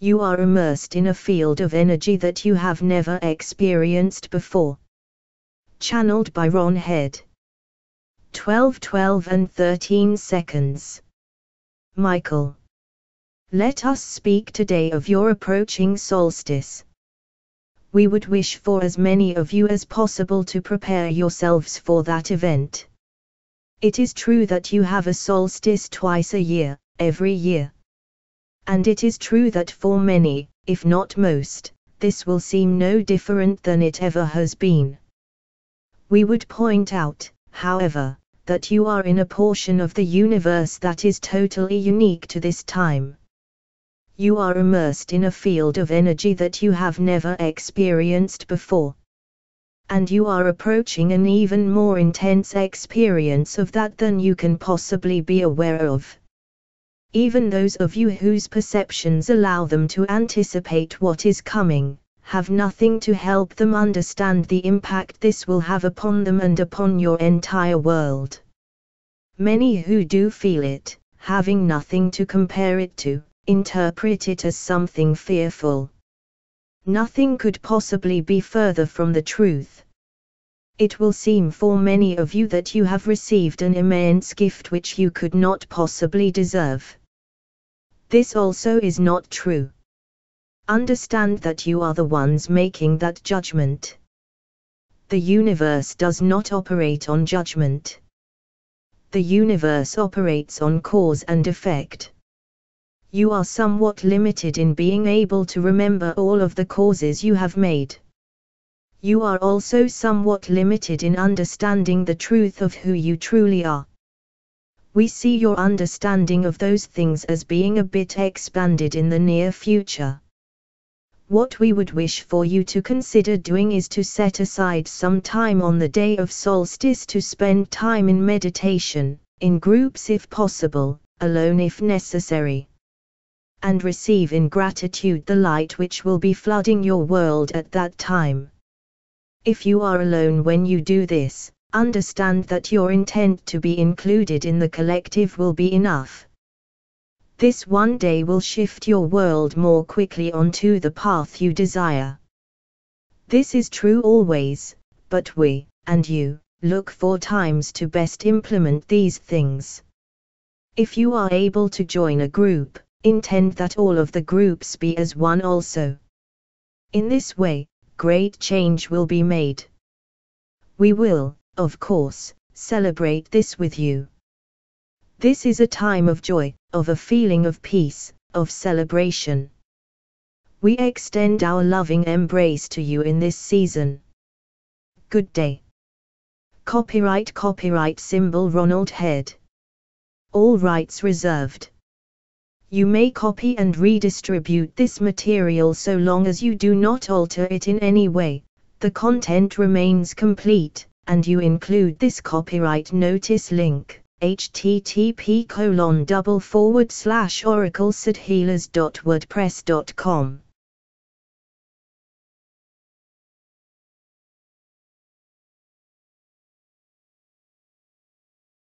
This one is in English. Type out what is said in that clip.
You are immersed in a field of energy that you have never experienced before. Channeled by Ron Head. 12:12 and 13 seconds. Michael. Let us speak today of your approaching solstice. We would wish for as many of you as possible to prepare yourselves for that event. It is true that you have a solstice twice a year, every year. And it is true that for many, if not most, this will seem no different than it ever has been. We would point out, however, that you are in a portion of the universe that is totally unique to this time. You are immersed in a field of energy that you have never experienced before. And you are approaching an even more intense experience of that than you can possibly be aware of. Even those of you whose perceptions allow them to anticipate what is coming, have nothing to help them understand the impact this will have upon them and upon your entire world. Many who do feel it, having nothing to compare it to, interpret it as something fearful. Nothing could possibly be further from the truth. It will seem for many of you that you have received an immense gift which you could not possibly deserve. This also is not true. Understand that you are the ones making that judgment. The universe does not operate on judgment. The universe operates on cause and effect. You are somewhat limited in being able to remember all of the causes you have made. You are also somewhat limited in understanding the truth of who you truly are. We see your understanding of those things as being a bit expanded in the near future. What we would wish for you to consider doing is to set aside some time on the day of solstice to spend time in meditation, in groups if possible, alone if necessary. And receive in gratitude the light which will be flooding your world at that time. If you are alone when you do this, understand that your intent to be included in the collective will be enough. This one day will shift your world more quickly onto the path you desire. This is true always, but we, and you, look for times to best implement these things. If you are able to join a group, intend that all of the groups be as one also. In this way, great change will be made. We will, of course, celebrate this with you. This is a time of joy, of a feeling of peace, of celebration. We extend our loving embrace to you in this season. Good day. Copyright symbol Ronald Head. All rights reserved. You may copy and redistribute this material so long as you do not alter it in any way. The content remains complete, and you include this copyright notice link, http://oraclesadhealers.wordpress.com